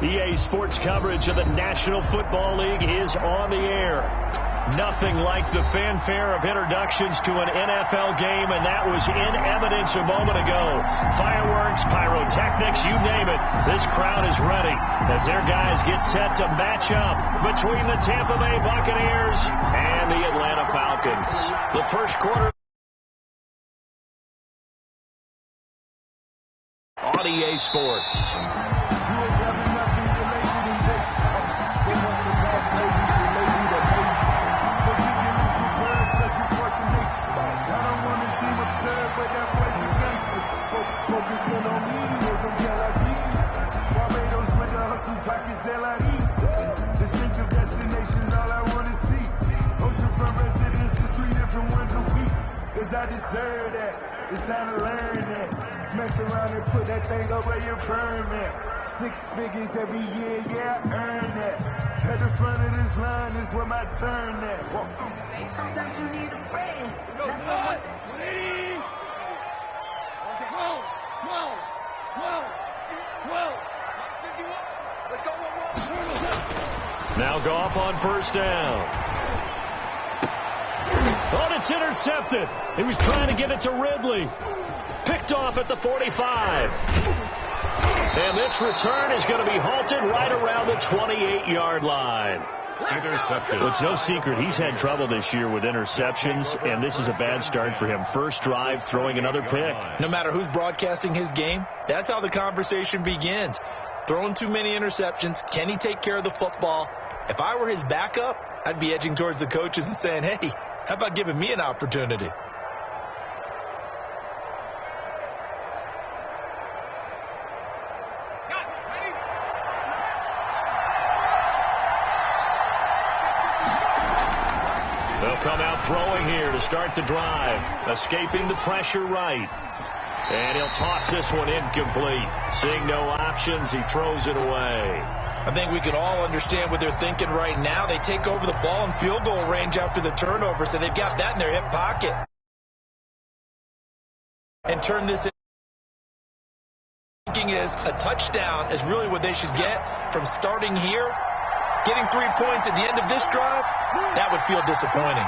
EA Sports coverage of the National Football League is on the air. Nothing like the fanfare of introductions to an NFL game, and that was in evidence a moment ago. Fireworks, pyrotechnics, you name it. This crowd is ready as their guys get set to match up between the Tampa Bay Buccaneers and the Atlanta Falcons. The first quarter on EA Sports. I deserve that. It's time to learn that. Mess around and put that thing over your permit. 6 figures every year, yeah, I earn that. At the front of this line is where my turn at. Hey, sometimes you need a break. Go, good. Ready? Whoa. Let's go, Now Goff on first down. Oh, it's intercepted. He was trying to get it to Ridley. Picked off at the 45. And this return is going to be halted right around the 28-yard line. Intercepted. Well, it's no secret he's had trouble this year with interceptions, and this is a bad start for him. First drive, throwing another pick. No matter who's broadcasting his game, that's how the conversation begins. Throwing too many interceptions. Can he take care of the football? If I were his backup, I'd be edging towards the coaches and saying, hey, how about giving me an opportunity? They'll come out throwing here to start the drive. Escaping the pressure right. And he'll toss this one incomplete. Seeing no options, he throws it away. I think we can all understand what they're thinking right now. They take over the ball in field goal range after the turnover, so they've got that in their hip pocket. And turn this in. Thinking is a touchdown is really what they should get from starting here. Getting 3 points at the end of this drive, that would feel disappointing.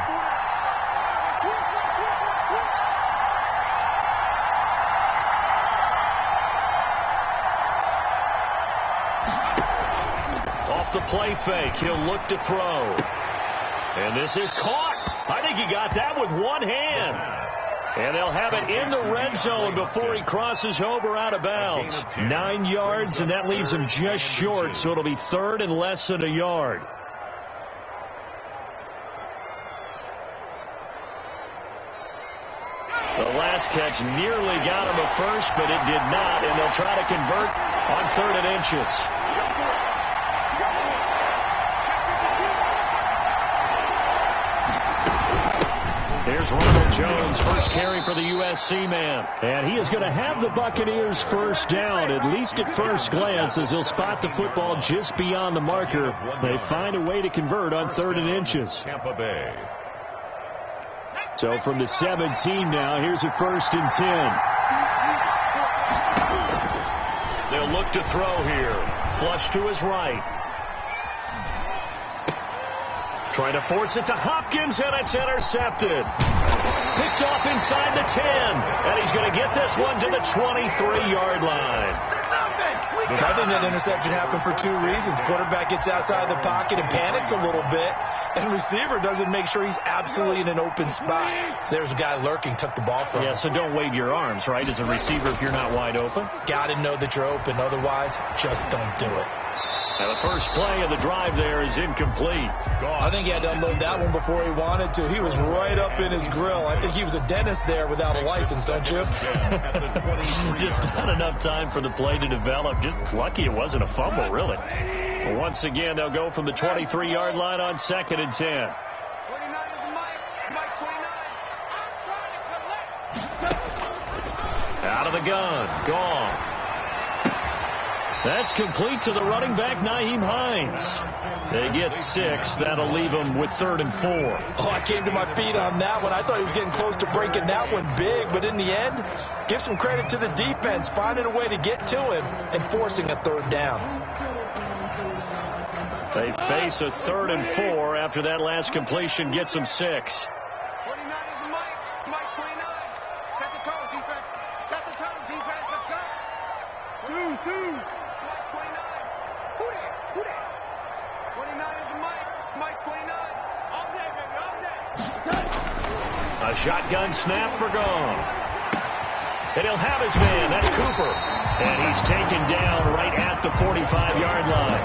The play fake. He'll look to throw. And this is caught. I think he got that with one hand. And they'll have it in the red zone before he crosses over out of bounds. 9 yards, and that leaves him just short, so it'll be third and less than a yard. The last catch nearly got him a first, but it did not, and they'll try to convert on 3rd and inches. Here's Ronald Jones, first carry for the USC man. And he is going to have the Buccaneers first down, at least at first glance, as he'll spot the football just beyond the marker. They find a way to convert on 3rd and inches. Tampa Bay. So from the 17 now, here's a 1st and 10. They'll look to throw here. Flush to his right. Trying to force it to Hopkins, and it's intercepted. Picked off inside the 10, and he's going to get this one to the 23-yard line. I think that interception happened for 2 reasons. Quarterback gets outside the pocket and panics a little bit, and receiver doesn't make sure he's absolutely in an open spot. So there's a guy lurking, took the ball from him. Yeah, so don't wave your arms, right, as a receiver if you're not wide open. Got to know that you're open. Otherwise, just don't do it. And the first play of the drive there is incomplete. I think he had to unload that one before he wanted to. He was right up in his grill. I think he was a dentist there without a license, don't you? Just not enough time for the play to develop. Just lucky it wasn't a fumble, really. Once again, they'll go from the 23-yard line on 2nd and 10. Out of the gun. Gone. That's complete to the running back, Nyheim Hines. They get 6. That'll leave them with 3rd and 4. Oh, I came to my feet on that one. I thought he was getting close to breaking that one big, but in the end, give some credit to the defense, finding a way to get to him and forcing a 3rd down. They face a 3rd and 4 after that last completion gets them 6. 29 is Mike. Mike 29. Set the tone, defense. Set the tone, defense. Let's go. 2. Mike 29. Who that? 29 is Mike. Mike 29. All day, baby. All day. A shotgun snap for gone. And he'll have his man. That's Cooper. And he's taken down right at the 45-yard line.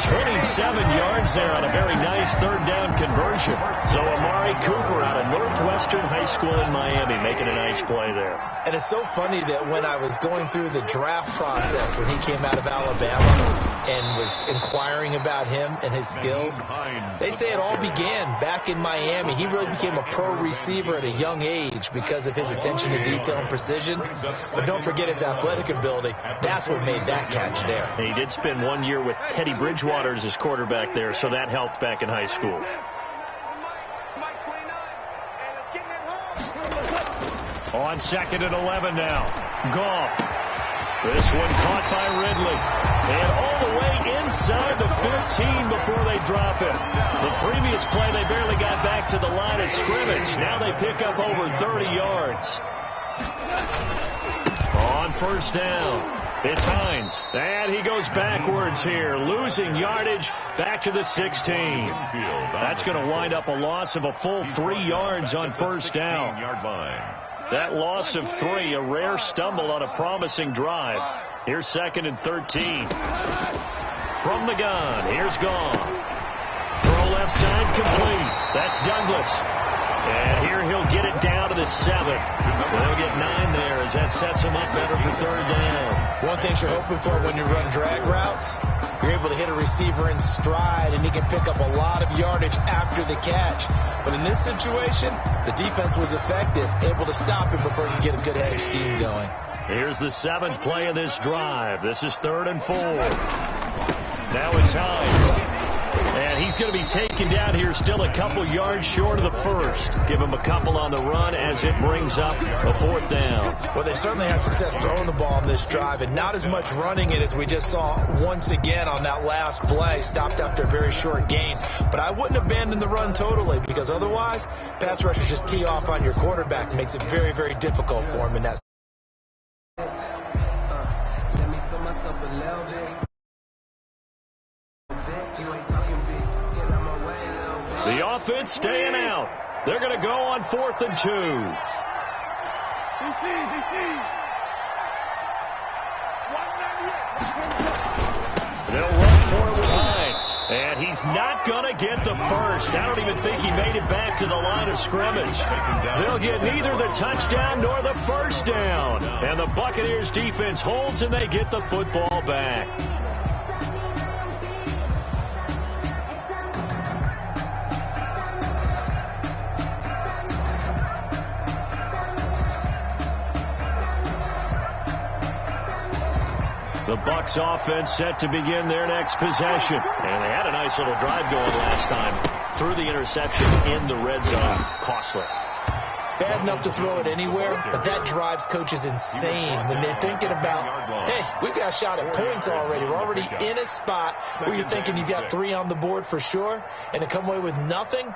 27 yards there on a very nice 3rd down conversion. So Amari Cooper out of Northwestern High School in Miami making a nice play there. And it's so funny that when I was going through the draft process when he came out of Alabama and was inquiring about him and his skills, they say it all began back in Miami. He really became a pro receiver at a young age because of his attention to detail and precision. But don't forget his athletic ability. That's what made that catch there. He did spend 1 year with Teddy Bridgewater as his quarterback there, so that helped back in high school. Mike 29. And let's get that home. On 2nd and 11 now. Goff. This one caught by Ridley. And all the way inside the 15 before they drop it. The previous play, they barely got back to the line of scrimmage. Now they pick up over 30 yards. On 1st down. It's Hines. And he goes backwards here, losing yardage back to the 16. That's going to wind up a loss of a full 3 yards on 1st down. That loss of 3, a rare stumble on a promising drive. Here's 2nd and 13. From the gun, here's Goff. Throw left side complete. That's Douglas. And here he'll get it down to the 7. They'll get 9 there as that sets him up better for 3rd down. One thing you're hoping for when you run drag routes, you're able to hit a receiver in stride, and he can pick up a lot of yardage after the catch. But in this situation, the defense was effective, able to stop him before he could get a good head of steam going. Here's the 7th play of this drive. This is 3rd and 4. Now it's Hines. And he's going to be taken down here still a couple yards short of the 1st. Give him a couple on the run as it brings up a 4th down. Well, they certainly had success throwing the ball on this drive, and not as much running it as we just saw once again on that last play, stopped after a very short gain. But I wouldn't abandon the run totally, because otherwise, pass rushers just tee off on your quarterback. Makes it very, very difficult for him in that. Let me feel myself a little bit. The offense staying out. They're going to go on 4th and 2. They'll run for it with Hines. And he's not going to get the first. I don't even think he made it back to the line of scrimmage. They'll get neither the touchdown nor the 1st down. And the Buccaneers defense holds and they get the football back. The Bucs offense set to begin their next possession. And they had a nice little drive going last time. Threw the interception in the red zone. Costly. Bad enough to throw it anywhere, but that drives coaches insane when they're thinking about, hey, we've got a shot at points already. We're already in a spot where you're thinking you've got 3 on the board for sure, and to come away with nothing,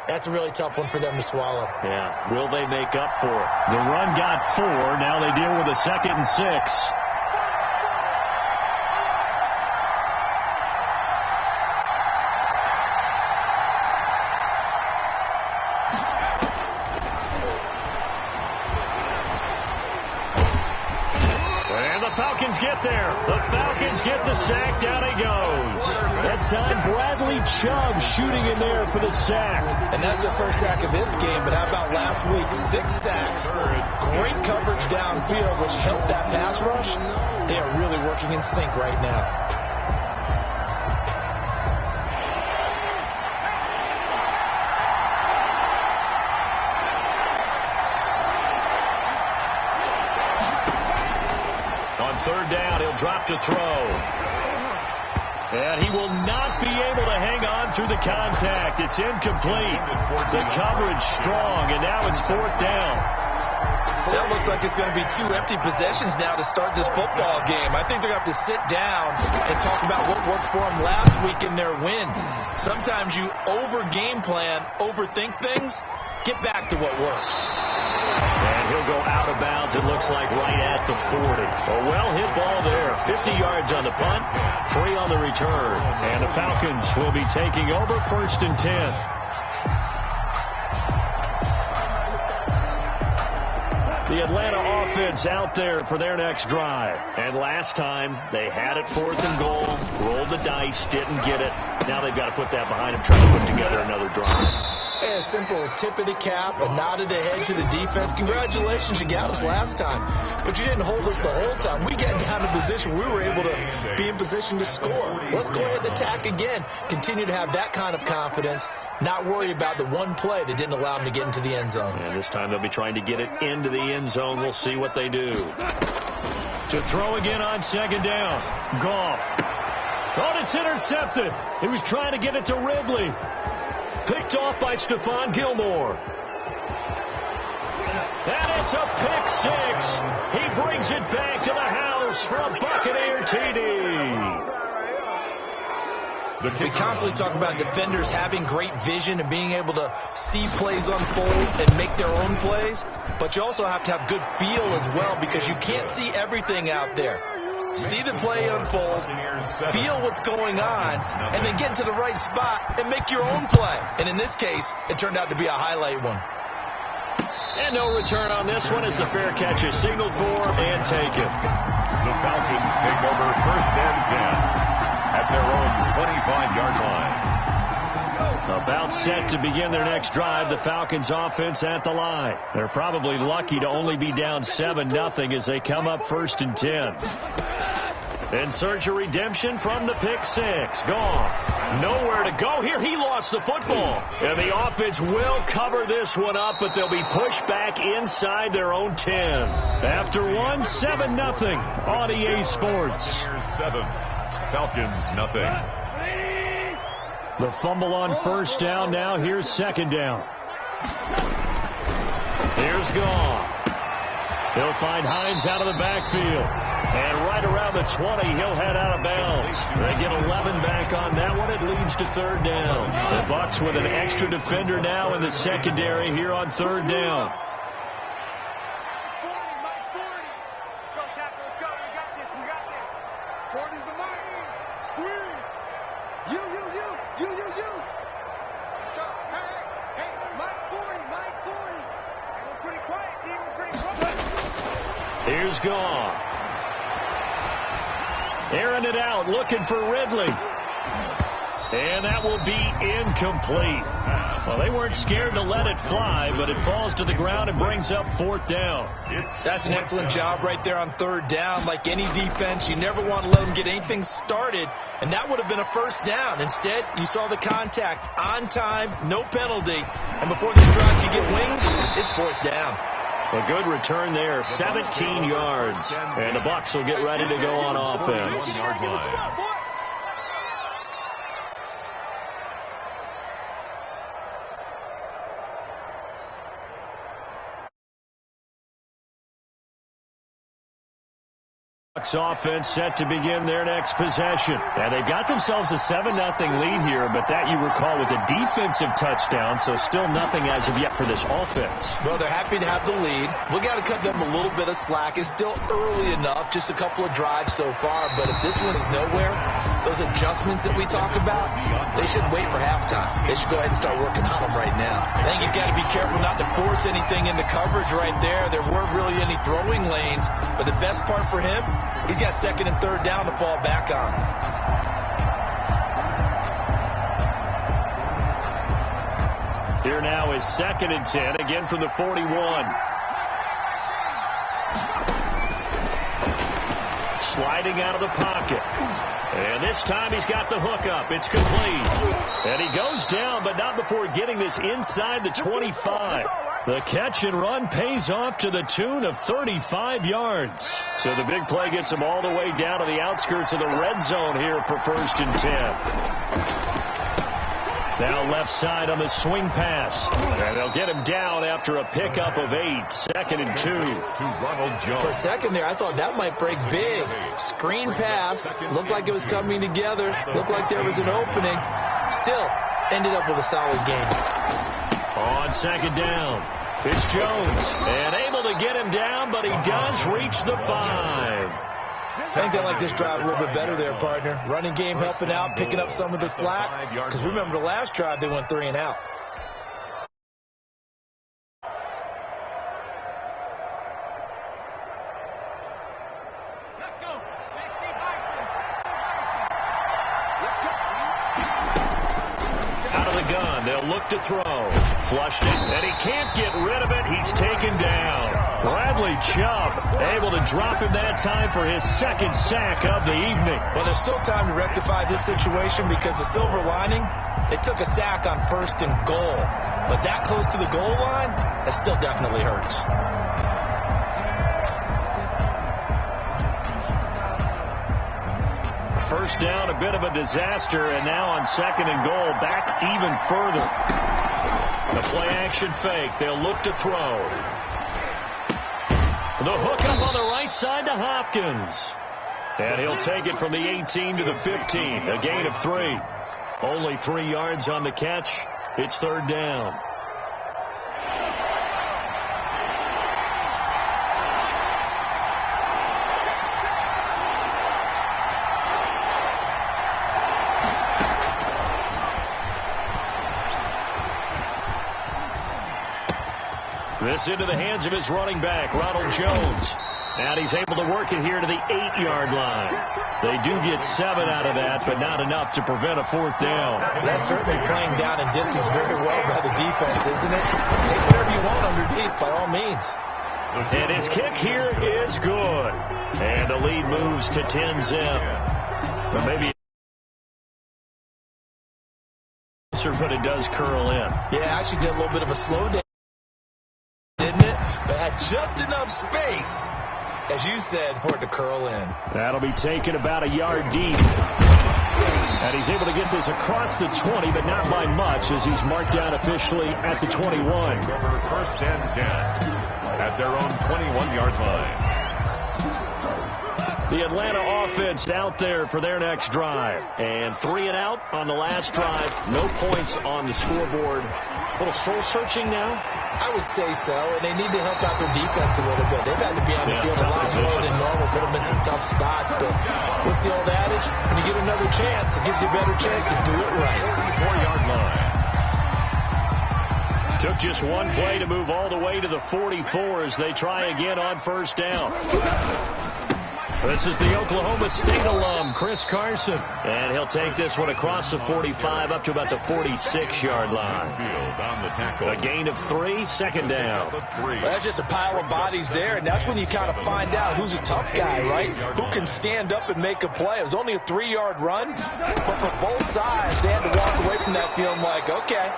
that's a really tough one for them to swallow. Yeah, will they make up for it? The run got 4. Now they deal with a 2nd and 6. Falcons get there. The Falcons get the sack. Down he goes. That time, Bradley Chubb shooting in there for the sack. And that's the first sack of this game, but how about last week? 6 sacks. Great coverage downfield, which helped that pass rush. They are really working in sync right now. Third down, he'll drop to throw. And he will not be able to hang on through the contact. It's incomplete. The coverage strong, and now it's 4th down. That looks like it's going to be 2 empty possessions now to start this football game. I think they're going to have to sit down and talk about what worked for them last week in their win. Sometimes you over-game plan, overthink things. Get back to what works. And he'll go out of bounds, it looks like, right at the 40. A well-hit ball there. 50 yards on the punt, 3 on the return. And the Falcons will be taking over 1st and 10. The Atlanta offense out there for their next drive. And last time, they had it 4th and goal, rolled the dice, didn't get it. Now they've got to put that behind them, try to put together another drive. A simple tip of the cap, a nod of the head to the defense. Congratulations, you got us last time. But you didn't hold us the whole time. We got down to position. We were able to be in position to score. Let's go ahead and attack again. Continue to have that kind of confidence. Not worry about the one play that didn't allow them to get into the end zone. And this time they'll be trying to get it into the end zone. We'll see what they do. To throw again on 2nd down. Goff. Oh, it's intercepted. He was trying to get it to Ridley. Picked off by Stephon Gilmore. And it's a pick 6. He brings it back to the house for a Buccaneer TD. We constantly talk about defenders having great vision and being able to see plays unfold and make their own plays. But you also have to have good feel as well, because you can't see everything out there. See the play unfold, feel what's going on, and then get to the right spot and make your own play. And in this case, it turned out to be a highlight one. And no return on this one as the fair catch is signaled for and taken. The Falcons take over 1st and 10 at their own 25-yard line. About set to begin their next drive, the Falcons offense at the line. They're probably lucky to only be down 7-0 as they come up 1st and 10. In search of redemption from the pick 6. Goff. Nowhere to go here. He lost the football. And the offense will cover this one up, but they'll be pushed back inside their own 10. After 7-0 on EA Sports. 7, Falcons nothing. The fumble on 1st down. Now here's 2nd down. Here's Goff. He'll find Hines out of the backfield. And right around the 20, he'll head out of bounds. They get 11 back on that one. It leads to 3rd down. The Bucs with an extra defender now in the secondary here on 3rd down. Here's Goff. Airing it out, looking for Ridley. And that will be incomplete. Well, they weren't scared to let it fly, but it falls to the ground and brings up 4th down. That's an excellent job right there on 3rd down. Like any defense, you never want to let them get anything started, and that would have been a 1st down. Instead, you saw the contact on time, no penalty, and before this drive could get wings, it's 4th down. A good return there, 17 yards. And the Bucs will get ready to go on offense. 1-yard line. Bucs offense set to begin their next possession. And they've got themselves a 7-0 lead here, but that, you recall, was a defensive touchdown, so still nothing as of yet for this offense. Well, they're happy to have the lead. We got to cut them a little bit of slack. It's still early enough, just a couple of drives so far, but if this one is nowhere, those adjustments that we talk about, they should wait for halftime. They should go ahead and start working on them right now. I think he's got to be careful not to force anything into coverage right there. There weren't really any throwing lanes, but the best part for him, he's got 2nd and 3rd down to fall back on. Here now is 2nd and 10, again from the 41. Sliding out of the pocket. And this time he's got the hook up. It's complete. And he goes down, but not before getting this inside the 25. The catch and run pays off to the tune of 35 yards. So the big play gets him all the way down to the outskirts of the red zone here for 1st and 10. Now left side on the swing pass. And they'll get him down after a pickup of 8. 2nd and 2. To Ronald Jones. For a second there, I thought that might break big. Screen pass. Looked like it was coming together. Looked like there was an opening. Still ended up with a solid game. On 2nd down, it's Jones. And able to get him down, but he does reach the 5. I think they like this drive a little bit better there, partner. Running game helping out, picking up some of the slack. Because remember the last drive, they went 3 and out. Let's go. 60 Bison. Out of the gun, they'll look to throw. Flushed it, and he can't get rid of it. He's taken down. Bradley Chubb able to drop him that time for his 2nd sack of the evening. Well, there's still time to rectify this situation because the silver lining, they took a sack on 1st and goal. But that close to the goal line, that still definitely hurts. First down, a bit of a disaster, and now on 2nd and goal, back even further. The play action fake. They'll look to throw. The hook up on the right side to Hopkins. And he'll take it from the 18 to the 15. A gain of 3. Only 3 yards on the catch. It's 3rd down. This into the hands of his running back, Ronald Jones. And he's able to work it here to the 8-yard line. They do get 7 out of that, but not enough to prevent a 4th down. That's certainly playing down in distance very well by the defense, isn't it? Take whatever you want underneath, by all means. And his kick here is good. And the lead moves to 10-zip. But maybe but it does curl in. Yeah, actually did a little bit of a slow down, didn't it? But had just enough space, as you said, for it to curl in. That'll be taken about a yard deep. And he's able to get this across the 20, but not by much, as he's marked down officially at the 21. Over 1st and 10 at their own 21-yard line. The Atlanta offense out there for their next drive. And 3 and out on the last drive. No points on the scoreboard. A little soul-searching now? I would say so, and they need to help out their defense a little bit. They've had to be on the field a lot more than normal, put them in some tough spots. But what's the old adage? When you get another chance, it gives you a better chance to do it right. 44-yard line. Took just one play to move all the way to the 44 as they try again on 1st down. This is the Oklahoma State alum, Chris Carson. And he'll take this one across the 45 up to about the 46-yard line. On the tackle. A gain of 3, 2nd down. Well, that's just a pile of bodies there, and that's when you kind of find out who's a tough guy, right? Who can stand up and make a play. It was only a 3-yard run, but for both sides, they had to walk away from that feeling like, okay,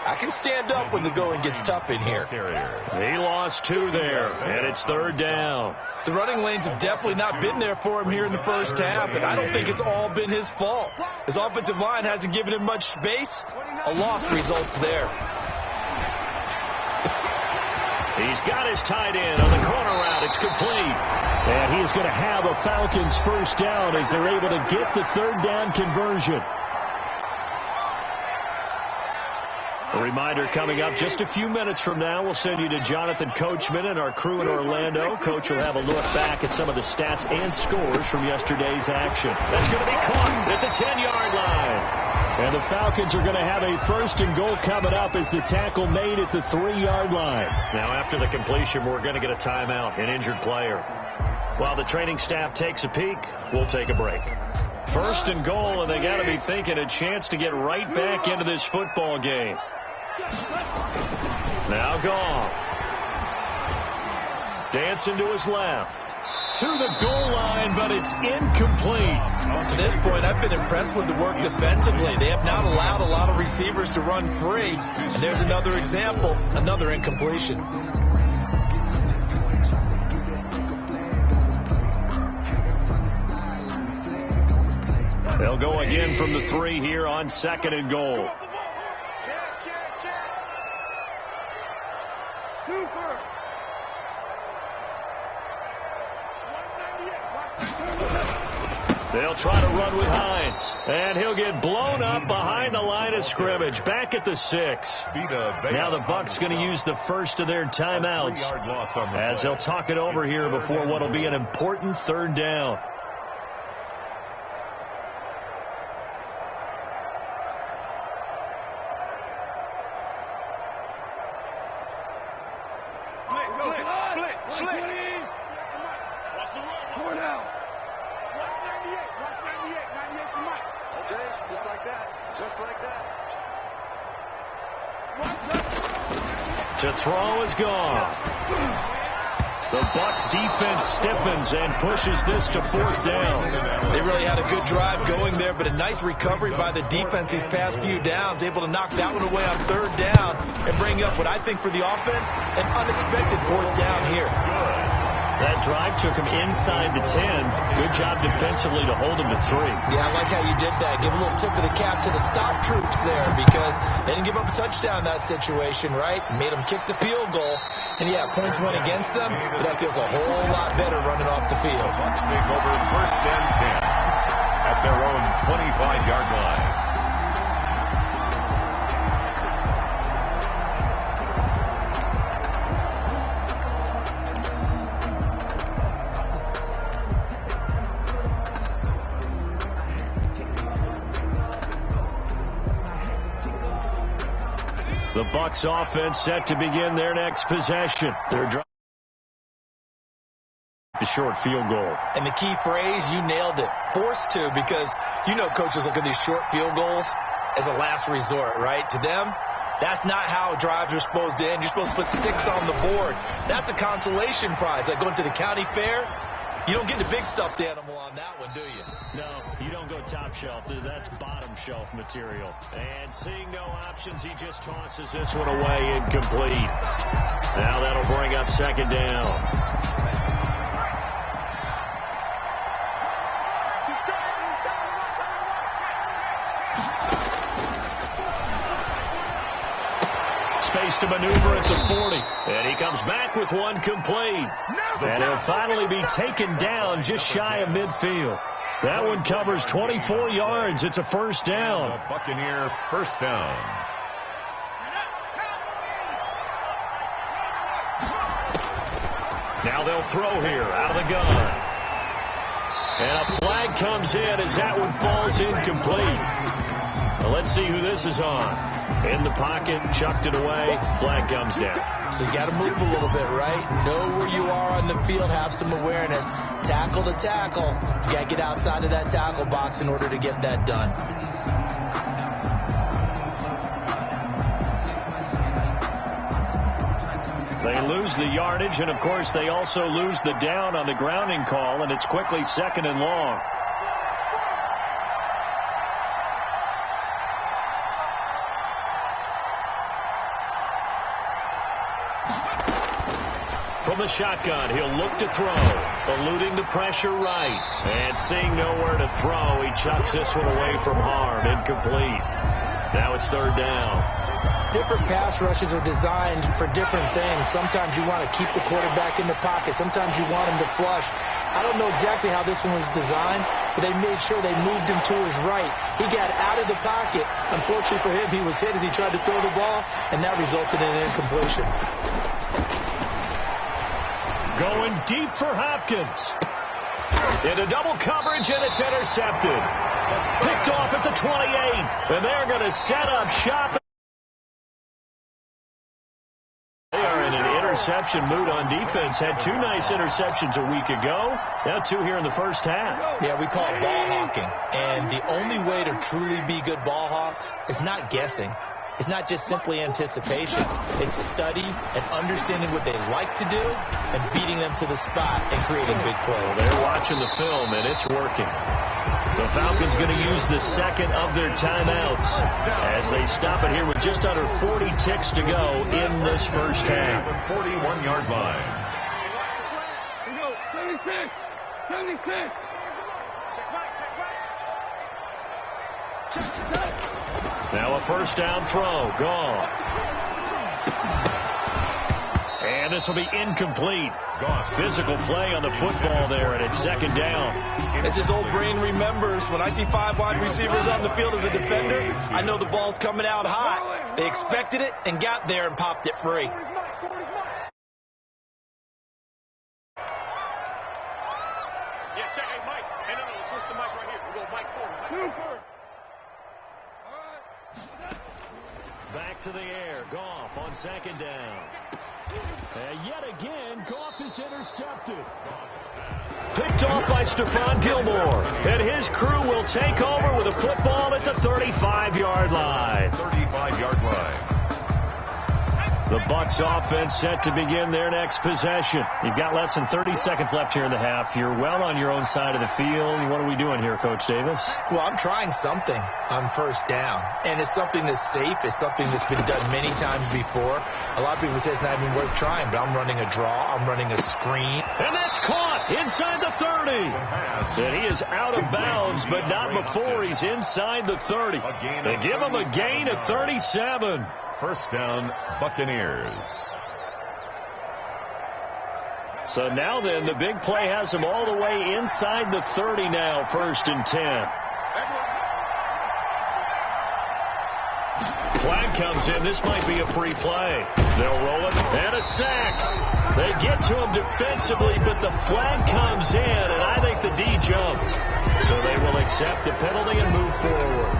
I can stand up when the going gets tough in here. He lost 2 there, and it's 3rd down. The running lanes have definitely not been there for him here in the first half, and I don't think it's all been his fault. His offensive line hasn't given him much space. A loss results there. He's got his tight end on the corner route. It's complete. And he is going to have a Falcons 1st down as they're able to get the 3rd down conversion. A reminder coming up just a few minutes from now. We'll send you to Jonathan Coachman and our crew in Orlando. Coach will have a look back at some of the stats and scores from yesterday's action. That's going to be caught at the 10-yard line. And the Falcons are going to have a 1st and goal coming up as the tackle made at the 3-yard line. Now, after the completion, we're going to get a timeout, an injured player. While the training staff takes a peek, we'll take a break. 1st and goal, and they got to be thinking a chance to get right back into this football game. Now Goff. Dancing to his left. To the goal line, but it's incomplete. To this point, I've been impressed with the work defensively. They have not allowed a lot of receivers to run free. And there's another example, another incompletion. They'll go again from the 3 here on 2nd and goal. They'll try to run with Hines. And he'll get blown up behind the line of scrimmage. Back at the 6. Now the Bucs going to use the first of their timeouts as they'll talk it over here before what will be an important 3rd down. To throw is gone. The Bucs defense stiffens and pushes this to 4th down. They really had a good drive going there, but a nice recovery by the defense these past few downs, able to knock that one away on 3rd down and bring up what I think for the offense, an unexpected 4th down here. That drive took him inside the 10. Good job defensively to hold him to 3. Yeah, I like how you did that. Give a little tip of the cap to the stop troops there because they didn't give up a touchdown in that situation, right? Made them kick the field goal. And, yeah, points went against them, but that feels a whole lot better running off the field. Bucs take over 1st and 10 at their own 25-yard line. The Bucs offense set to begin their next possession. They're driving the short field goal. And the key phrase, you nailed it. Forced to, because you know coaches look at these short field goals as a last resort, right? To them, that's not how drives are supposed to end. You're supposed to put 6 on the board. That's a consolation prize. Like going to the county fair, you don't get the big stuffed animal on that one, do you? No, you don't go top shelf. That's bottom shelf material. And seeing no options, he just tosses this one away, incomplete. Now that'll bring up 2nd down. Space to maneuver at the 40. And he comes back with one complete. And he'll finally be taken down just shy of midfield. That one covers 24 yards. It's a 1st down. The Buccaneer 1st down. Now they'll throw here out of the gun. And a flag comes in as that one falls incomplete. Now let's see who this is on. In the pocket, chucked it away, flag comes down. So you got to move a little bit, right? Know where you are on the field, have some awareness. Tackle to tackle. You got to get outside of that tackle box in order to get that done. They lose the yardage, and of course they also lose the down on the grounding call, and it's quickly 2nd and long. From the shotgun, he'll look to throw, eluding the pressure right, and seeing nowhere to throw, he chucks this one away from harm, incomplete. Now it's 3rd down. Different pass rushes are designed for different things. Sometimes you want to keep the quarterback in the pocket. Sometimes you want him to flush. I don't know exactly how this one was designed, but they made sure they moved him to his right. He got out of the pocket. Unfortunately for him, he was hit as he tried to throw the ball, and that resulted in an incompletion. Going deep for Hopkins. Into double coverage, and it's intercepted. Picked off at the 28, and they're going to set up shop. They are in an interception mood on defense. Had 2 nice interceptions a week ago. Now 2 here in the first half. Yeah, we call it ball hawking. And the only way to truly be good ball hawks is not guessing. It's not just simply anticipation. It's study and understanding what they like to do and beating them to the spot and creating big plays. Well, they're watching the film, and it's working. The Falcons going to use the 2nd of their timeouts as they stop it here with just under 40 ticks to go in this first half. 41-yard line. 76! 76! Now a 1st down throw. Gone. And this will be incomplete. Physical play on the football there, and it's second down. As his old brain remembers, when I see 5 wide receivers on the field as a defender, I know the ball's coming out hot. They expected it and got there and popped it free. Yeah, check. Hey, Mike. Hey, no, let's switch the mic right here. We'll go Mike forward. Back to the air. Goff on second down. And yet again, Goff is intercepted. Picked off by Stephon Gilmore. And his crew will take over with a football at the 35-yard line. 35-yard line. The Bucs offense set to begin their next possession. You've got less than 30 seconds left here in the half. You're well on your own side of the field. What are we doing here, Coach Davis? Well, I'm trying something on first down, and it's something that's safe. It's something that's been done many times before. A lot of people say it's not even worth trying, but I'm running a draw. I'm running a screen. And that's caught inside the 30. And he is out of bounds, but not before he's inside the 30. They give him a gain of 37. First down, Buccaneers. So now then, the big play has him all the way inside the 30 now, 1st and 10. Flag comes in. This might be a free play. They'll roll it. And a sack. They get to him defensively, but the flag comes in, and I think the D jumped. So they will accept the penalty and move forward.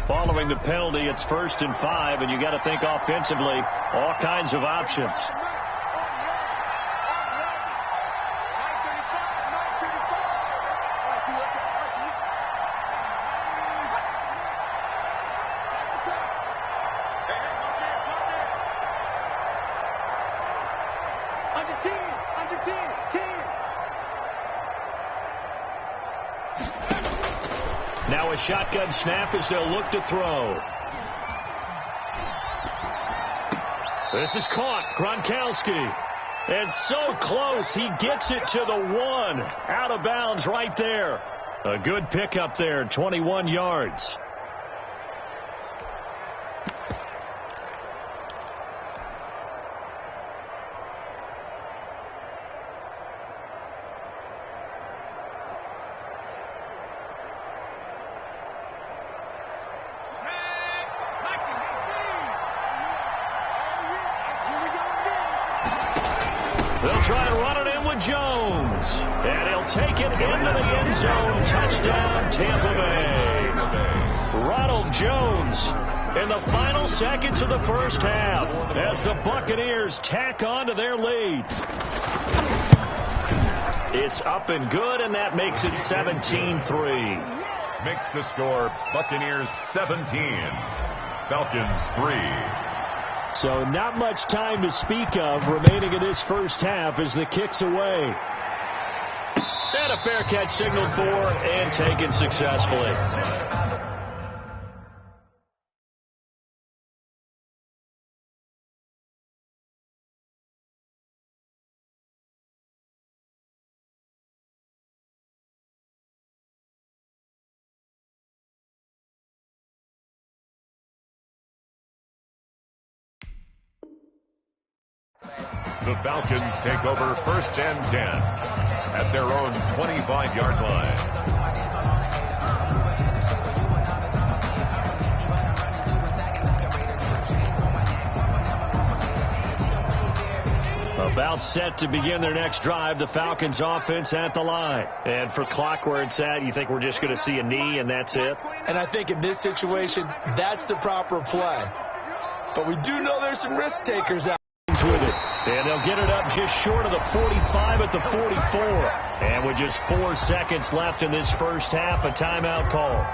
Following the penalty, it's 1st and 5, and you got to think offensively, all kinds of options. Now a shotgun snap as they'll look to throw. This is caught. Gronkowski. And so close. He gets it to the 1. Out of bounds right there. A good pickup there. 21 yards. They'll try to run it in with Jones. And he'll take it into the end zone. Touchdown, Tampa Bay. Ronald Jones in the final seconds of the first half as the Buccaneers tack on to their lead. It's up and good, and that makes it 17-3. Makes the score Buccaneers 17, Falcons 3. So not much time to speak of remaining in this first half as the kick's away. And a fair catch signaled for and taken successfully. The Falcons take over 1st and 10 at their own 25-yard line. About set to begin their next drive, the Falcons offense at the line. And for clock where it's at, you think we're just going to see a knee and that's it? And I think in this situation, that's the proper play. But we do know there's some risk takers out. With it. And they'll get it up just short of the 45 at the 44. And with just 4 seconds left in this first half, a timeout call.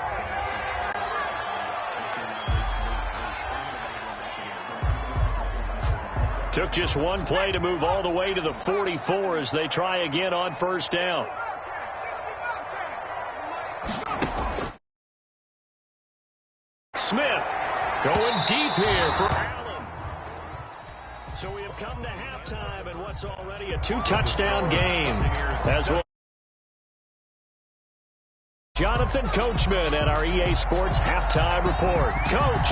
Took just one play to move all the way to the 44 as they try again on first down. Smith going deep here for Allen. So we have come to halftime in what's already a 2-touchdown game. As well, Jonathan Coachman at our EA Sports halftime report. Coach,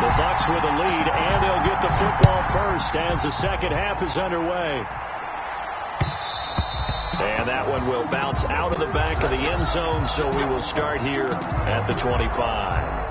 the Bucs with a lead, and they'll get the football first as the second half is underway. And that one will bounce out of the back of the end zone, so we will start here at the 25.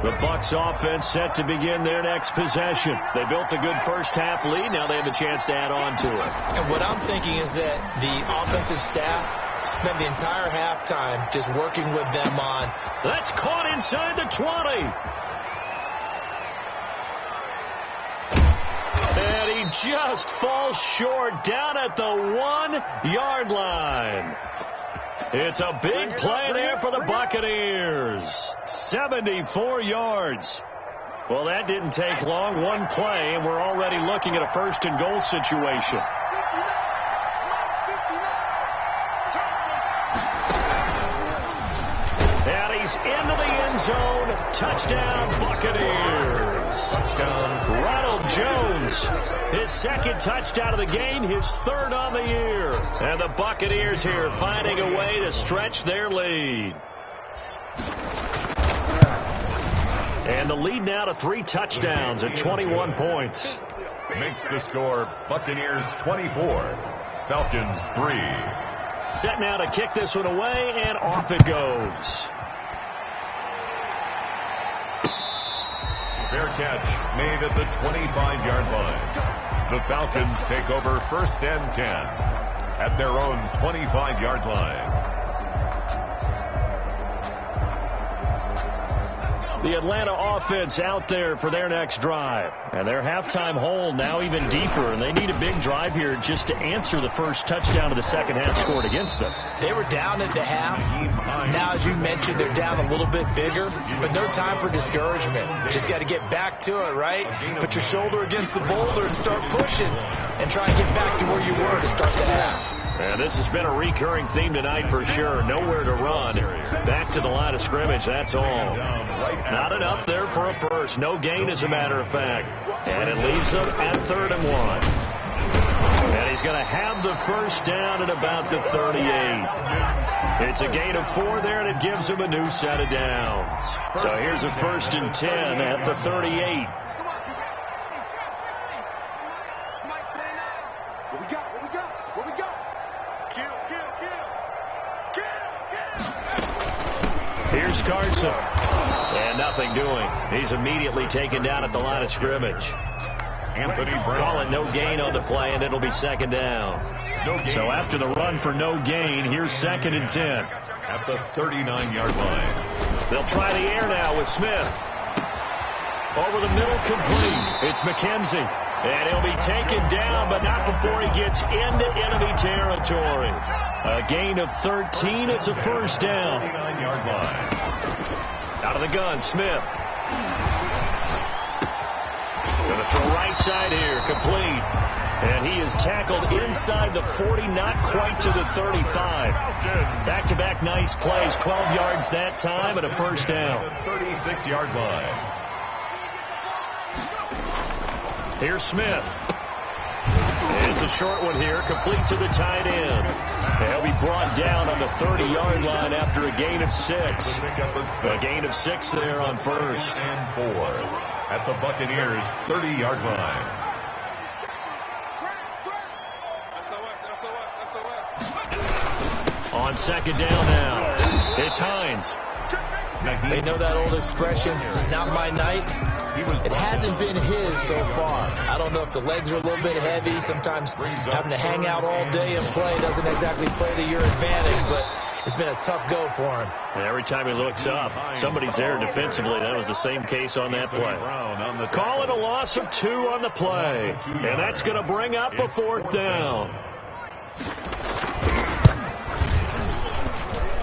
The Bucs offense set to begin their next possession. They built a good first half lead. Now they have a chance to add on to it. And what I'm thinking is that the offensive staff spent the entire halftime just working with them on. That's caught inside the 20. And he just falls short down at the 1-yard line. It's a big play there for the Buccaneers. 74 yards. Well, that didn't take long. One play, and we're already looking at a first-and-goal situation. And he's into the end zone. Touchdown, Buccaneers. Touchdown, Ronald Jones. His second touchdown of the game, his third on the year. And the Buccaneers here finding a way to stretch their lead. And the lead now to 3 touchdowns at 21 points. Makes the score Buccaneers 24, Falcons 3. Set now to kick this one away, and off it goes. Fair catch made at the 25-yard line. The Falcons take over first and 10 at their own 25-yard line. The Atlanta offense out there for their next drive. And their halftime hole now even deeper. And they need a big drive here just to answer the first touchdown of the second half scored against them. They were down at the half. Now, as you mentioned, they're down a little bit bigger. But no time for discouragement. Just got to get back to it, right? Put your shoulder against the boulder and start pushing. And try and get back to where you were to start the half. And this has been a recurring theme tonight for sure. Nowhere to run. Back to the line of scrimmage, that's all. Not enough there for a first. No gain, as a matter of fact. And it leaves them at 3rd and 1. And he's going to have the first down at about the 38. It's a gain of 4 there, and it gives him a new set of downs. So here's a 1st and 10 at the 38. Here's Carson. And nothing doing. He's immediately taken down at the line of scrimmage. Anthony Brown. Call it no gain on the play, and it'll be second down. So after the run for no gain, here's 2nd and 10. At the 39-yard line. They'll try the air now with Smith. Over the middle, complete. It's McKenzie. And he'll be taken down, but not before he gets into enemy territory. A gain of 13. It's a first down. 39-yard line. Out of the gun, Smith. Going to throw right side here, complete. And he is tackled inside the 40, not quite to the 35. Back-to-back nice plays, 12 yards that time, and a first down. 36-yard line. Here's Smith. It's a short one here, complete to the tight end. He'll be brought down on the 30-yard line after a gain of 6. A gain of 6 there on first. And 4 at the Buccaneers' 30-yard line. On second down now, it's Hines. They know that old expression, it's not my night. It hasn't been his so far. I don't know if the legs are a little bit heavy. Sometimes having to hang out all day and play doesn't exactly play to your advantage, but it's been a tough go for him. And every time he looks up, somebody's there defensively. That was the same case on that play. Call it a loss of 2 on the play. And that's going to bring up a 4th down.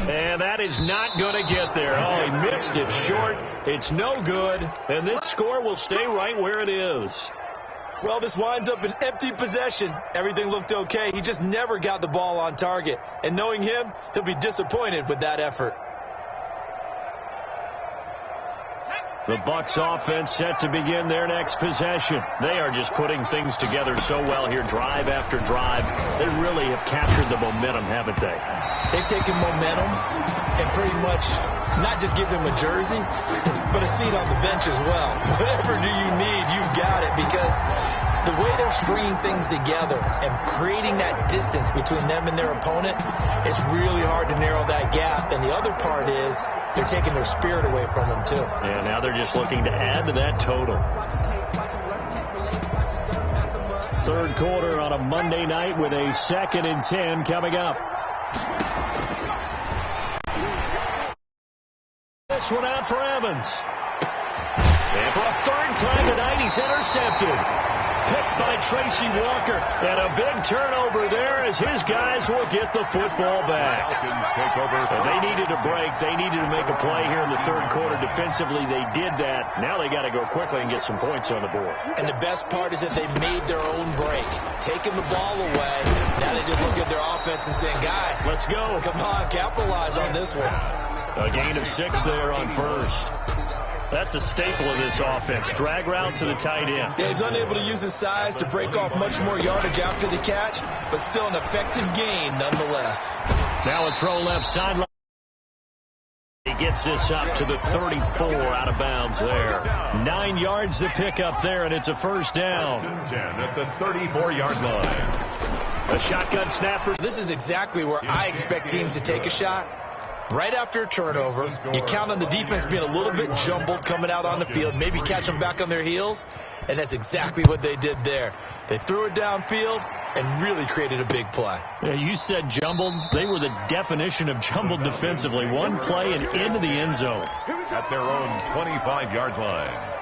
And that is not going to get there. Oh, he missed it short. It's no good. And this score will stay right where it is. Well, this winds up an empty possession. Everything looked okay. He just never got the ball on target. And knowing him, he'll be disappointed with that effort. The Bucs offense set to begin their next possession. They are just putting things together so well here, drive after drive. They really have captured the momentum, haven't they? They've taken momentum and pretty much not just give him a jersey, but a seat on the bench as well. Whatever do you need, you've got it, because the way they're stringing things together and creating that distance between them and their opponent, it's really hard to narrow that gap. And the other part is they're taking their spirit away from them, too. Yeah, now they're just looking to add to that total. Third quarter on a Monday night with a 2nd and 10 coming up. This one out for Evans. And for a third time tonight, he's intercepted. Picked by Tracy Walker. And a big turnover there as his guys will get the football back. Falcons take over. And they needed a break. They needed to make a play here in the third quarter. Defensively, they did that. Now they got to go quickly and get some points on the board. And the best part is that they made their own break. Taking the ball away. Now they just look at their offense and saying, guys, let's go. Come on, capitalize on this one. A gain of 6 there on first. That's a staple of this offense. Drag route to the tight end. Yeah, he's unable to use his size to break off much more yardage after the catch, but still an effective gain nonetheless. Now a throw left sideline. He gets this up to the 34 out of bounds there. 9 yards to pick up there, and it's a first down. 10 at the 34-yard line. A shotgun snapper. This is exactly where I expect teams to take a shot. Right after a turnover, you count on the defense being a little bit jumbled coming out on the field, maybe catch them back on their heels, and that's exactly what they did there. They threw it downfield and really created a big play. Yeah, you said jumbled. They were the definition of jumbled defensively. One play and into the end zone. At their own 25-yard line.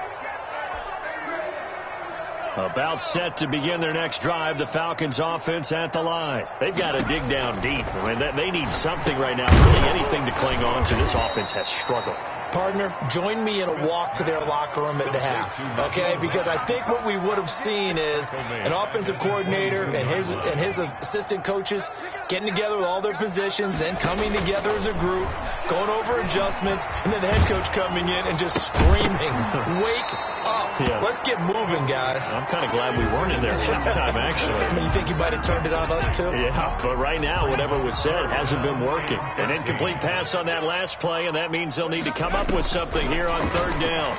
About set to begin their next drive, the Falcons offense at the line. They've got to dig down deep. I mean, they need something right now, really anything to cling on to. This offense has struggled. Partner, join me in a walk to their locker room at the half, okay? Because I think what we would have seen is an offensive coordinator and his assistant coaches getting together with all their positions, then coming together as a group, going over adjustments, and then the head coach coming in and just screaming, wake up. Yeah. Let's get moving, guys. I'm kind of glad we weren't in there at halftime, actually. I mean, you think you might have turned it on us, too? Yeah, but right now, whatever was said hasn't been working. An incomplete pass on that last play, and that means they'll need to come up with something here on third down.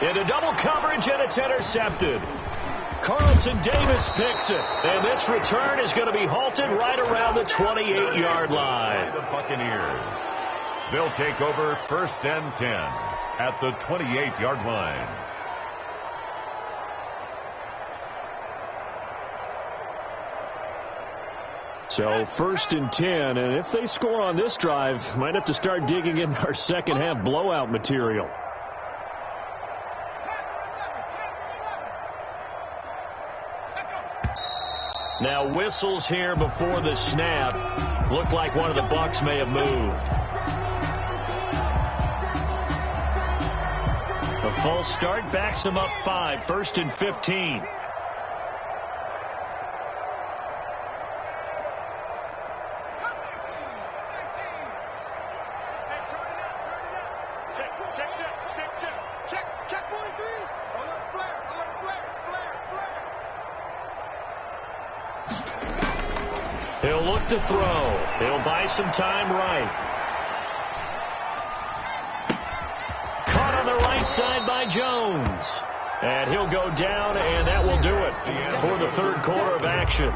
Into double coverage, and it's intercepted. Carlton Davis picks it, and this return is going to be halted right around the 28-yard line. The Buccaneers. They'll take over 1st and 10 at the 28-yard line. So 1st and 10, and if they score on this drive, might have to start digging in our second half blowout material. Now whistles here before the snap. Looked like one of the Bucs may have moved. A false start backs them up 5, 1st and 15. Check 43. Alert flare. He'll look to throw. He'll buy some time right. Caught on the right side by Jones. And he'll go down, and that will do it for the third quarter of action.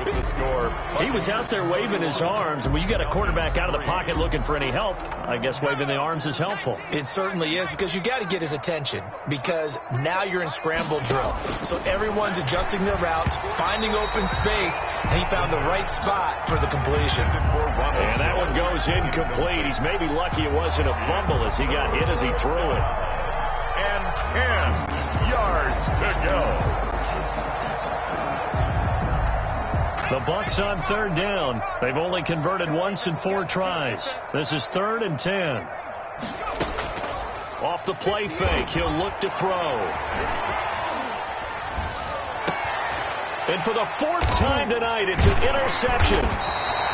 He was out there waving his arms, and when you got a quarterback out of the pocket looking for any help, I guess waving the arms is helpful. It certainly is, because you got to get his attention, because now you're in scramble drill. So everyone's adjusting their routes, finding open space, and he found the right spot for the completion. And that one goes incomplete. He's maybe lucky it wasn't a fumble as he got hit as he threw it. And 10 yards to go. The Bucs on third down. They've only converted once in 4 tries. This is 3rd and 10. Off the play fake, he'll look to throw. And for the fourth time tonight, it's an interception.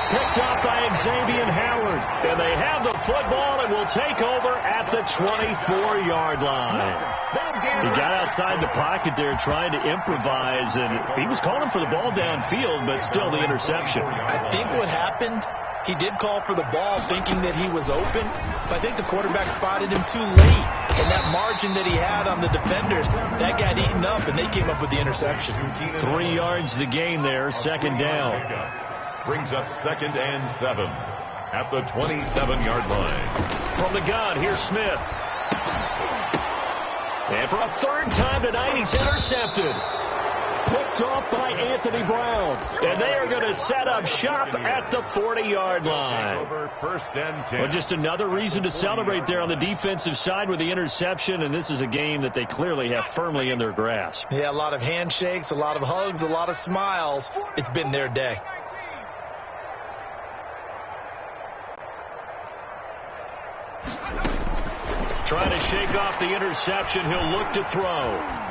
Picked up by Xavier Howard. And they have the football and will take over at the 24-yard line. He got outside the pocket there trying to improvise, and he was calling for the ball downfield, but still the interception. I think what happened, he did call for the ball thinking that he was open, but I think the quarterback spotted him too late. And that margin that he had on the defenders, that got eaten up, and they came up with the interception. 3 yards the gain there, second down. Brings up 2nd and 7 at the 27-yard line. From the gun, here's Smith. And for a third time tonight, he's intercepted. Picked off by Anthony Brown. And they are going to set up shop at the 40-yard line. Over 1st and 10. Well, just another reason to celebrate there on the defensive side with the interception, and this is a game that they clearly have firmly in their grasp. Yeah, a lot of handshakes, a lot of hugs, a lot of smiles. It's been their day. Trying to shake off the interception. He'll look to throw.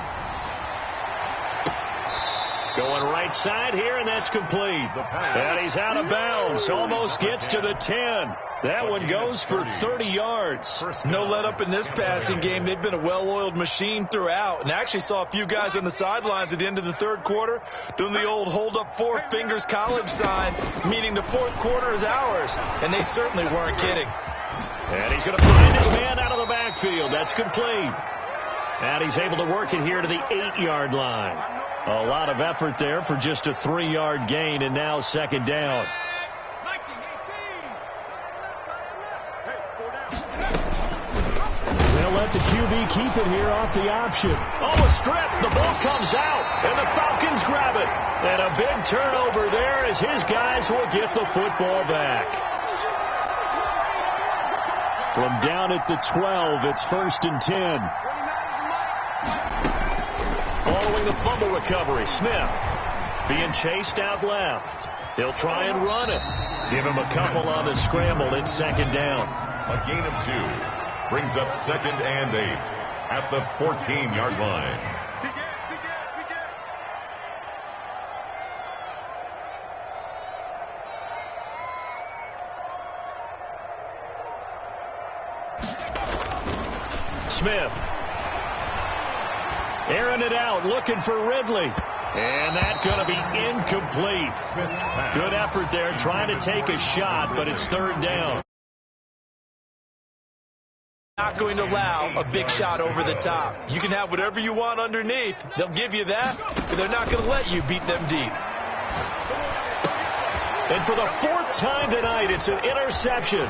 Going right side here, and that's complete. And he's out of bounds. Almost gets to the 10. That one goes for 30 yards. No let up in this passing game. They've been a well-oiled machine throughout. And I actually saw a few guys on the sidelines at the end of the third quarter doing the old hold up 4 fingers college sign, meaning the fourth quarter is ours. And they certainly weren't kidding. And he's going to find his man out of the backfield. That's complete. And he's able to work it here to the 8-yard line. A lot of effort there for just a 3-yard gain, and now second down. They'll let the QB keep it here off the option. Oh, a strip. The ball comes out, and the Falcons grab it. And a big turnover there as his guys will get the football back. From down at the 12, it's 1st and 10. Following the fumble recovery, Smith being chased out left. He'll try and run it. Give him a couple on the scramble. It's second down. A gain of 2 brings up 2nd and 8 at the 14-yard line. Smith. Airing it out, looking for Ridley. And that's going to be incomplete. Good effort there, trying to take a shot, but it's third down. Not going to allow a big shot over the top. You can have whatever you want underneath. They'll give you that, but they're not going to let you beat them deep. And for the 4th time tonight, it's an interception.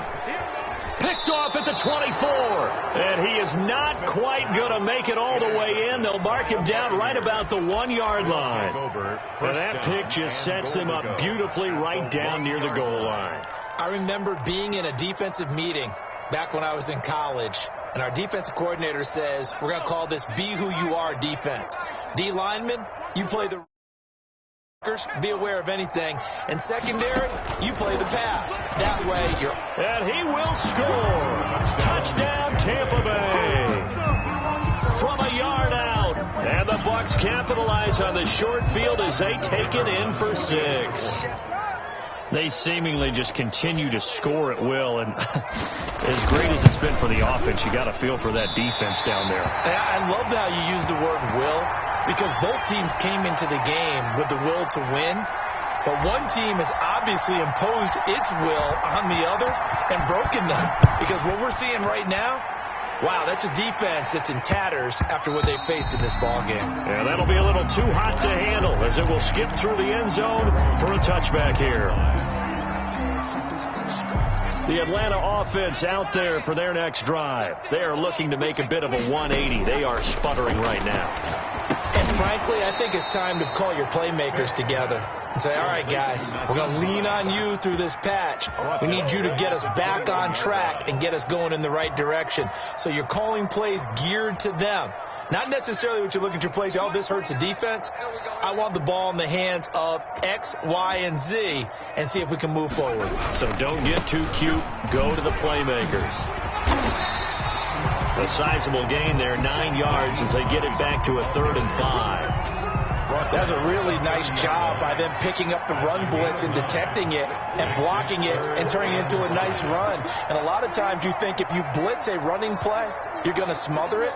Picked off at the 24. And he is not quite going to make it all the way in. They'll mark him down right about the 1-yard line. And that pick just sets him up beautifully right down near the goal line. I remember being in a defensive meeting back when I was in college, and our defensive coordinator says, we're going to call this Be Who You Are defense. D lineman, you play the be aware of anything, and secondary, you play the pass. That way you're... And he will score. Touchdown, Tampa Bay. From a yard out. And the Bucs capitalize on the short field as they take it in for 6. They seemingly just continue to score at will, and as great as it's been for the offense, you got to feel for that defense down there. I love how you use the word will, because both teams came into the game with the will to win, but one team has obviously imposed its will on the other and broken them, because what we're seeing right now, wow, that's a defense that's in tatters after what they faced in this ballgame. Yeah, that'll be a little too hot to handle as it will skip through the end zone for a touchback here. The Atlanta offense out there for their next drive. They are looking to make a bit of a 180. They are sputtering right now. And frankly, I think it's time to call your playmakers together and say, all right, guys, we're going to lean on you through this patch. We need you to get us back on track and get us going in the right direction. So you're calling plays geared to them. Not necessarily what you're looking at your plays. Oh, this hurts the defense. I want the ball in the hands of X, Y, and Z and see if we can move forward. So don't get too cute. Go to the playmakers. A sizable gain there, 9 yards as they get it back to a 3rd and 5. That's a really nice job by them picking up the run blitz and detecting it and blocking it and turning it into a nice run. And a lot of times you think if you blitz a running play, you're going to smother it.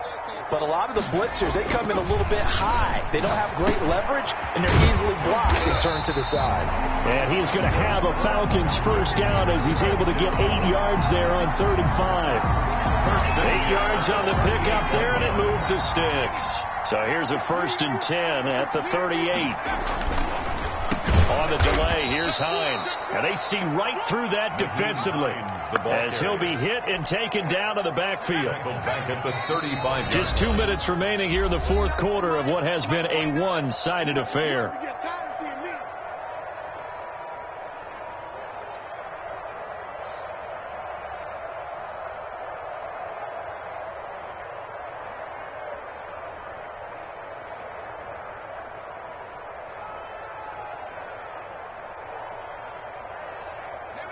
But a lot of the blitzers, they come in a little bit high. They don't have great leverage, and they're easily blocked and turned to the side. And he's going to have a Falcons first down as he's able to get 8 yards there on 35. 8 yards on the pickup there, and it moves the sticks. So here's a 1st and 10 at the 38. On the delay, here's Hines. And they see right through that defensively as he'll be hit and taken down to the backfield. Back at the 35. Just 2 minutes remaining here in the fourth quarter of what has been a one-sided affair.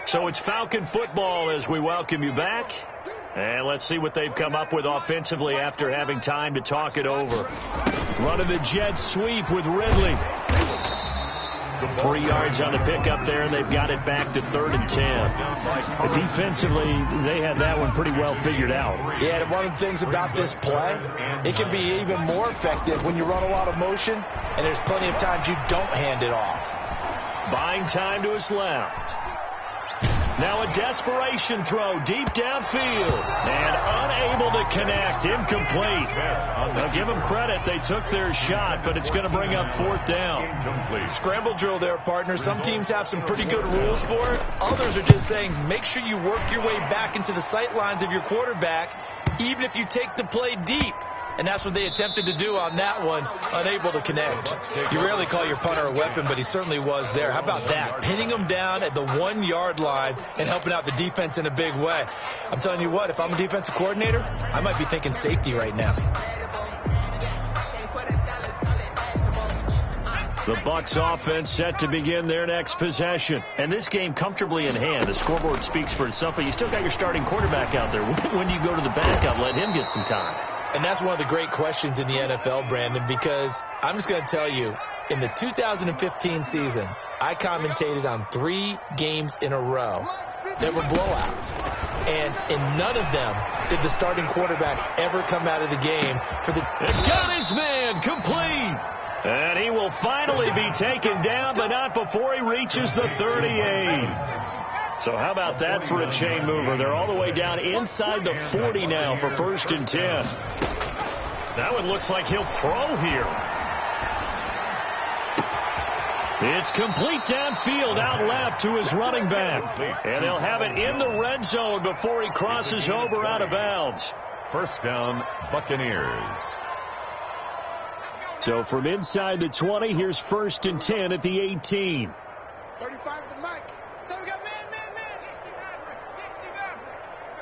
So it's Falcon football as we welcome you back. And let's see what they've come up with offensively after having time to talk it over. Running the jet sweep with Ridley. 3 yards on the pickup there, and they've got it back to 3rd and 10. But defensively, they had that one pretty well figured out. Yeah, and one of the things about this play, it can be even more effective when you run a lot of motion, and there's plenty of times you don't hand it off. Buying time to his left. Now a desperation throw deep downfield and unable to connect. Incomplete. Now give them credit. They took their shot, but it's going to bring up 4th down. Incomplete. Scramble drill there, partner. Some teams have some pretty good rules for it. Others are just saying make sure you work your way back into the sight lines of your quarterback, even if you take the play deep. And that's what they attempted to do on that one, unable to connect. You rarely call your punter a weapon, but he certainly was there. How about that? Pinning him down at the 1 yard line and helping out the defense in a big way. I'm telling you what, if I'm a defensive coordinator, I might be thinking safety right now. The Bucs offense set to begin their next possession. And this game comfortably in hand. The scoreboard speaks for itself, but you still got your starting quarterback out there. When do you go to the backup, let him get some time? And that's one of the great questions in the NFL, Brandon, because I'm just going to tell you, in the 2015 season, I commentated on 3 games in a row that were blowouts. And in none of them did the starting quarterback ever come out of the game for the... Got his man complete. And he will finally be taken down, but not before he reaches the 38. So how about that for a chain mover? They're all the way down inside the 40 now for 1st and 10. That one looks like he'll throw here. It's complete downfield out left to his running back. And they'll have it in the red zone before he crosses over out of bounds. First down, Buccaneers. So from inside the 20, here's 1st and 10 at the 18. 35 to Mike. So we got man.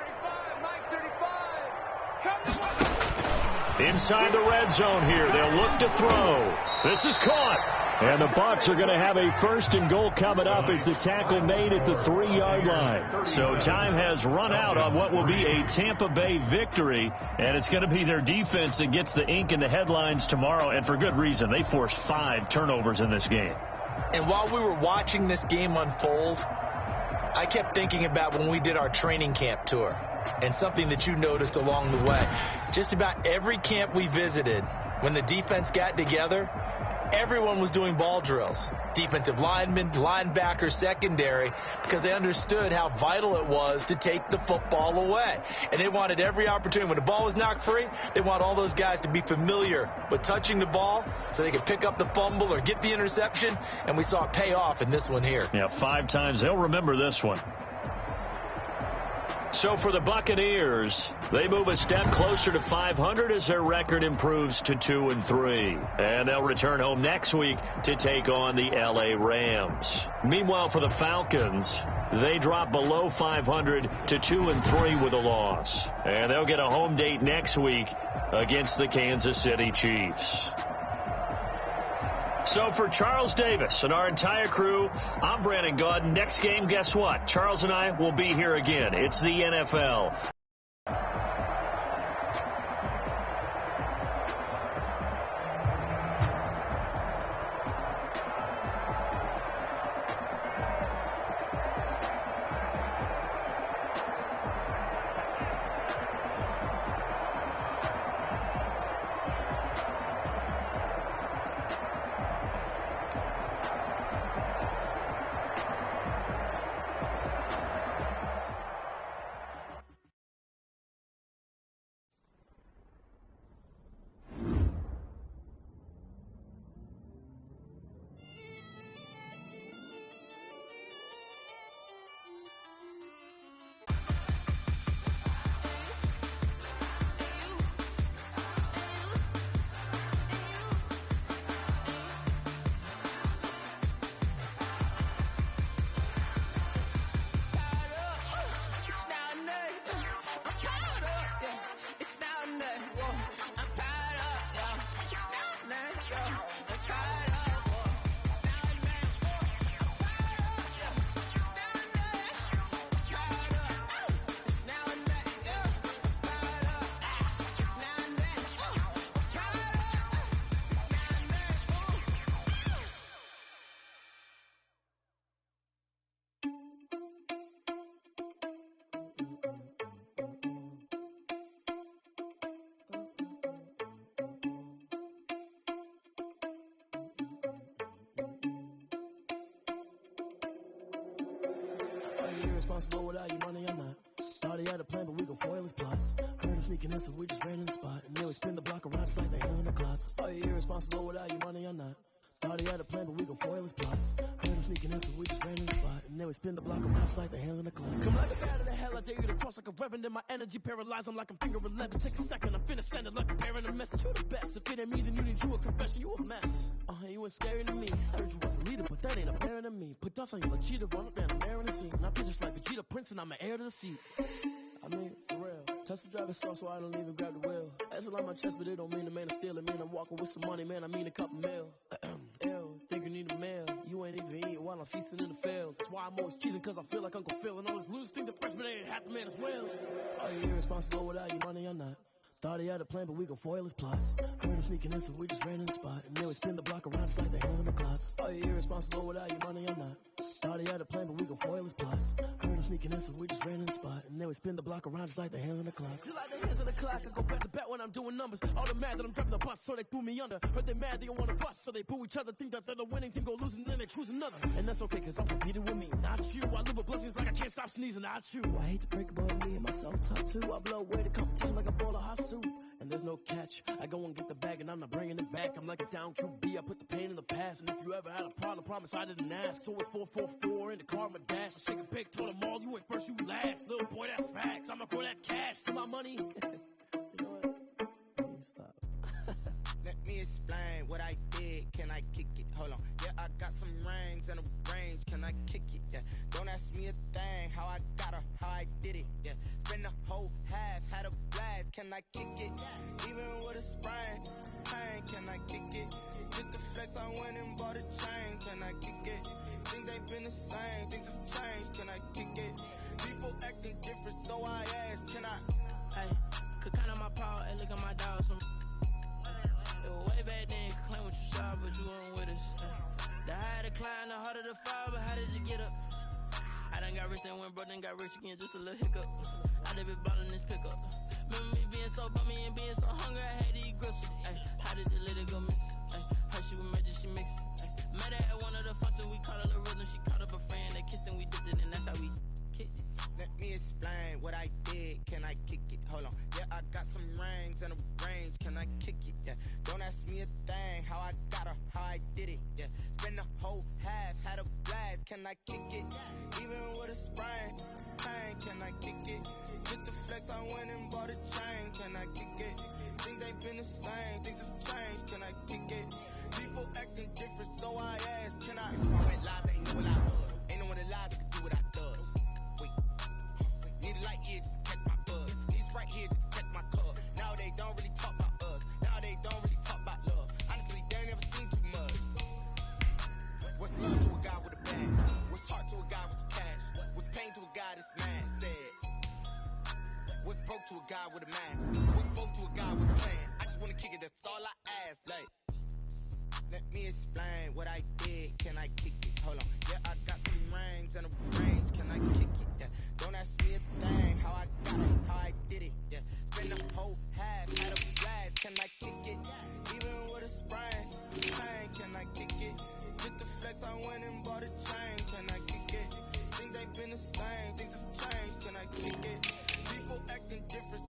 35, Mike, 35. Inside the red zone here. They'll look to throw. This is caught. And the Bucs are going to have a 1st and goal coming up as the tackle made at the 3 yard line. So time has run out on what will be a Tampa Bay victory. And it's going to be their defense that gets the ink in the headlines tomorrow. And for good reason. They forced 5 turnovers in this game. And while we were watching this game unfold, I kept thinking about when we did our training camp tour and something that you noticed along the way. Just about every camp we visited, when the defense got together, everyone was doing ball drills. Defensive linemen, linebackers, secondary, because they understood how vital it was to take the football away. And they wanted every opportunity. When the ball was knocked free, they want all those guys to be familiar with touching the ball so they could pick up the fumble or get the interception. And we saw it pay off in this one here. Yeah, 5 times. They'll remember this one. So for the Buccaneers, they move a step closer to 500 as their record improves to 2-3. And they'll return home next week to take on the LA Rams. Meanwhile, for the Falcons, they drop below 500 to 2-3 with a loss. And they'll get a home date next week against the Kansas City Chiefs. So for Charles Davis and our entire crew, I'm Brandon Gaudin. Next game, guess what? Charles and I will be here again. It's the NFL. irresponsible without your money or not. Thought he had a plan, but we gon' foil his plots. Heard him sneaking in, so we just ran in the spot. And then we spin the block around just like they hell in the closet. Are you irresponsible without your money or not? Thought he had a plan, but we gon' foil his plots. Heard him sneaking in, so we just ran in the spot. And then we spin the block around just like the hands in the clock. Come like a bat of the hell, I dare you to cross like a reverend. In my energy paralyzed, I'm like I'm finger 11. Take a second, I'm finna send it like a bearing a message. You the best, if it ain't me, then you need you a confession. You a mess, you ain't scary to me. I heard you was a leader, but that ain't apparent to me. Put dust on you like cheetah, run up and I'm airing the scene. And I feel just like Vegeta Prince and I'm an heir to the seat. I mean, for real. Touch the driver's sauce so I don't even grab the wheel. That's on my chest, but it don't mean the man is stealing. Man, I'm walking with some money, man, I mean a couple mil. Ew, think you need a meal. You ain't even eating while I'm feasting in the field. That's why I'm always cheesing, cause I feel like Uncle Phil. And all those losers think the freshman ain't half the man as well. Are you irresponsible without your money or not? Thought he had a plan, but we gon' foil his plots. Heard him sneaking in, so we just ran in the spot. And then we spin the block around just like they hell in the closet. Are you irresponsible without your money or not? Thought he had a plan, but we gon' foil his plots. Heard him sneaking in, so we just ran in the spot. And then we spin the block around just like the hands on the clock. Just like the hands on the clock, I go back to back when I'm doing numbers. All the mad that I'm driving the bus, so they threw me under. Heard they mad, they don't wanna bust, so they boo each other. Think that they're the winning team, go losing, then they choose another. And that's okay, cause I'm competing with me, not you. I live with blessings like I can't stop sneezing, not you. I hate to break about me and my self-talk too. I blow away the competition like a bowl of hot soup. And there's no catch. I go and get the bag and I'm not bringing it back. I'm like a down QB, I put the pain in the past. And if you ever had a problem, promise I didn't ask. So it's 444 in the car, my dash. I shake a big, told them all, you ain't first, you last. Little boy, that's facts. I'ma throw that cash to my money. You know what? Let me stop. Let me explain what I did. Can I kick it? Hold on. Yeah, I got some rings and a range. Can I kick it? Yeah. Don't ask me a thing. How I got her, how I did it. Yeah. Spend the whole half, had a blast. Can I kick it? Even with a sprain. Pain, can I kick it? Just the flex, I went and bought a chain. Can I kick it? Things ain't been the same. Things have changed. Can I kick it? People acting different, so I asked. Can I? Hey, could count on my power and look at my dogs. Way back then, you could claim what you saw, but you weren't with us. The higher the climb, the harder the fall, but how did you get up? I done got rich and went broke, then got rich again, just a little hiccup. I done been ballin' this pickup. Remember me being so bummy and being so hungry, I had to eat gristle. How did the lady go miss? How she was magic, she mixed. Met her at one of the functions, we caught her the rhythm, she caught up a friend, they kissed and we dipped it, and that's how we kicked it. Let me explain what I did. Can I kick it? Hold on. Yeah, I got some rings and a range. Can I kick it? Yeah. Don't ask me a thing. How I got her, how I did it. Yeah. Spend the whole half, had a blast. Can I kick it? Even with a sprain. Pain, can I kick it? Just the flex, I went and bought a chain. Can I kick it? Things ain't been the same. Things have changed. Can I kick it? People acting different, so I asked. Can I? If I went live, they knew what I was. Ain't no one alive that could do what I does. Need a light here just to catch my buzz. Need Sprite here just to catch my cup. Now they don't really talk about us. Now they don't really talk about love. Honestly, they ain't never seen too much. What's love to a guy with a bag? What's heart to a guy with some cash? What's pain to a guy that's mad? Said. What's broke to a guy with a mask? What's broke to a guy with a plan? I just wanna kick it, that's all I ask. Like, let me explain what I did. Can I kick it? Hold on. Yeah, I got some rings and a range. Can I kick it? Yeah. Don't ask me a thing. How I got it, how I did it. Yeah. Spend the whole half, had a blast. Can I kick it? Even with a sprain. Pain, can I kick it? Just the flex, I went and bought a chain. Can I kick it? Things ain't been the same. Things have changed. Can I kick it? People acting different.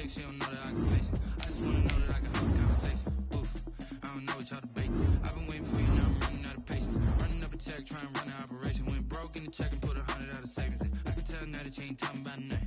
She don't know that I can face it. I just wanna know that I can hold the conversation. Oof, I don't know what y'all debating. I've been waiting for you, now I'm running out of patience. Running up a check, trying to run an operation. Went broke in the check and put 100 out of savings in. I can tell now that you ain't talking about nothing.